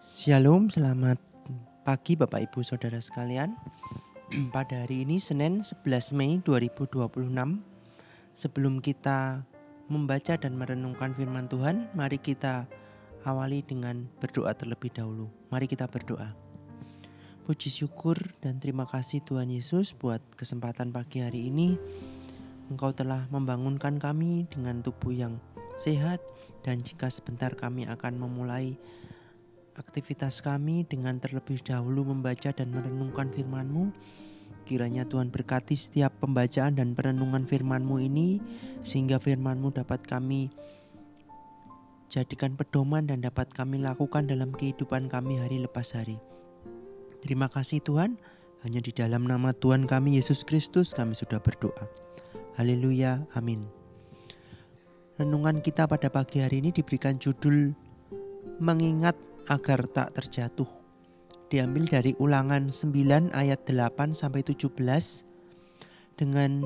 Shalom, selamat pagi Bapak Ibu Saudara sekalian. Pada hari ini Senin 11 Mei 2026, sebelum kita membaca dan merenungkan firman Tuhan, mari kita awali dengan berdoa terlebih dahulu. Mari kita berdoa. Puji syukur dan terima kasih Tuhan Yesus buat kesempatan pagi hari ini. Engkau telah membangunkan kami dengan tubuh yang sehat, dan jika sebentar kami akan memulai aktivitas kami dengan terlebih dahulu membaca dan merenungkan firman-Mu. Kiranya Tuhan berkati setiap pembacaan dan perenungan firman-Mu ini, sehingga firman-Mu dapat kami jadikan pedoman dan dapat kami lakukan dalam kehidupan kami hari lepas hari. Terima kasih Tuhan, hanya di dalam nama Tuhan kami Yesus Kristus kami sudah berdoa. Haleluya, amin. Renungan kita pada pagi hari ini diberikan judul Mengingat agar tak terjatuh. Diambil dari Ulangan 9 ayat 8-17 dengan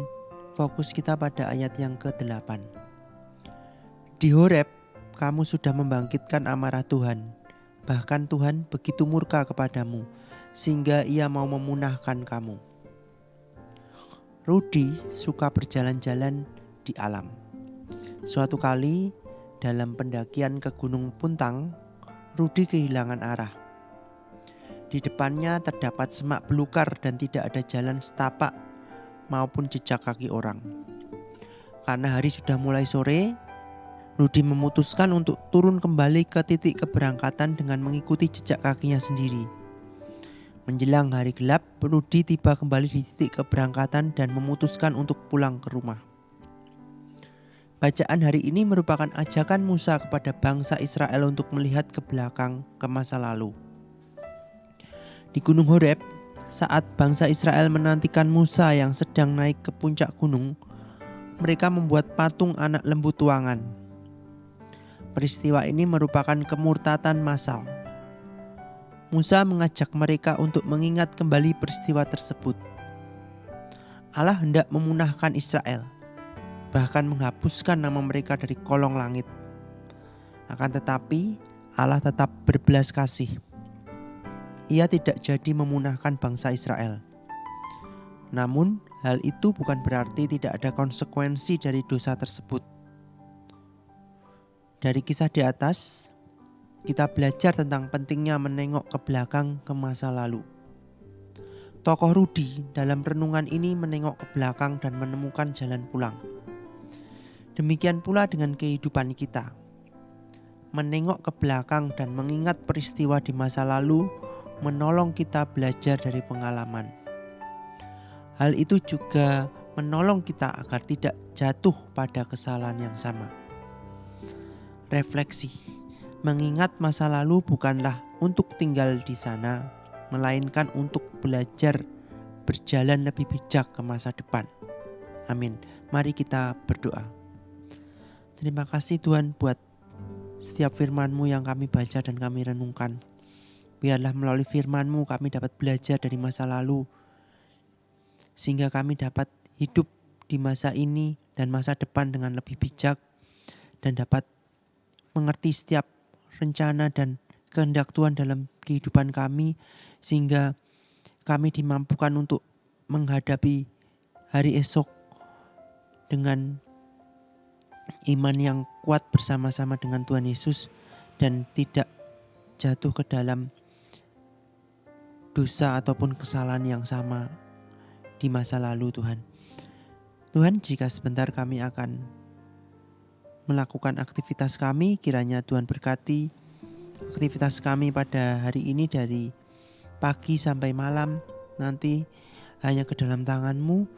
fokus kita pada ayat yang ke-8. Di Horeb kamu sudah membangkitkan amarah Tuhan, bahkan Tuhan begitu murka kepadamu sehingga ia mau memunahkan kamu. Rudi suka berjalan-jalan di alam. Suatu kali dalam pendakian ke Gunung Puntang, Rudi kehilangan arah. Di depannya terdapat semak belukar dan tidak ada jalan setapak maupun jejak kaki orang. Karena hari sudah mulai sore, Rudi memutuskan untuk turun kembali ke titik keberangkatan dengan mengikuti jejak kakinya sendiri. Menjelang hari gelap, Rudi tiba kembali di titik keberangkatan dan memutuskan untuk pulang ke rumah. Bacaan hari ini merupakan ajakan Musa kepada bangsa Israel untuk melihat ke belakang ke masa lalu. Di Gunung Horeb, saat bangsa Israel menantikan Musa yang sedang naik ke puncak gunung, mereka membuat patung anak lembu tuangan. Peristiwa ini merupakan kemurtatan massal. Musa mengajak mereka untuk mengingat kembali peristiwa tersebut. Allah hendak memunahkan Israel, bahkan menghapuskan nama mereka dari kolong langit. Akan tetapi Allah tetap berbelas kasih. Ia tidak jadi memunahkan bangsa Israel. Namun hal itu bukan berarti tidak ada konsekuensi dari dosa tersebut. Dari kisah di atas, kita belajar tentang pentingnya menengok ke belakang ke masa lalu. Tokoh Rudi dalam renungan ini menengok ke belakang dan menemukan jalan pulang. Demikian pula dengan kehidupan kita. Menengok ke belakang dan mengingat peristiwa di masa lalu menolong kita belajar dari pengalaman. Hal itu juga menolong kita agar tidak jatuh pada kesalahan yang sama. Refleksi. Mengingat masa lalu bukanlah untuk tinggal di sana, melainkan untuk belajar berjalan lebih bijak ke masa depan. Amin. Mari kita berdoa. Terima kasih Tuhan buat setiap firman-Mu yang kami baca dan kami renungkan. Biarlah melalui firman-Mu kami dapat belajar dari masa lalu, sehingga kami dapat hidup di masa ini dan masa depan dengan lebih bijak, dan dapat mengerti setiap rencana dan kehendak Tuhan dalam kehidupan kami, sehingga kami dimampukan untuk menghadapi hari esok dengan iman yang kuat bersama-sama dengan Tuhan Yesus dan tidak jatuh ke dalam dosa ataupun kesalahan yang sama di masa lalu Tuhan. Tuhan, jika sebentar kami akan melakukan aktivitas kami, kiranya Tuhan berkati aktivitas kami pada hari ini dari pagi sampai malam. Nanti hanya ke dalam tangan-Mu,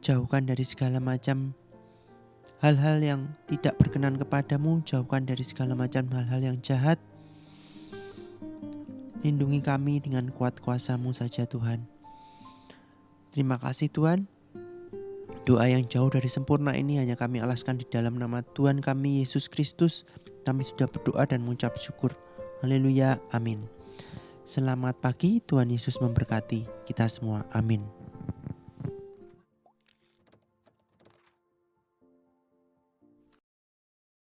jauhkan dari segala macam hal-hal yang tidak berkenan kepadamu, jauhkan dari segala macam hal-hal yang jahat. Lindungi kami dengan kuat kuasa-Mu saja Tuhan. Terima kasih Tuhan. Doa yang jauh dari sempurna ini hanya kami alaskan di dalam nama Tuhan kami Yesus Kristus. Kami sudah berdoa dan mengucap syukur. Haleluya, amin. Selamat pagi, Tuhan Yesus memberkati kita semua, amin.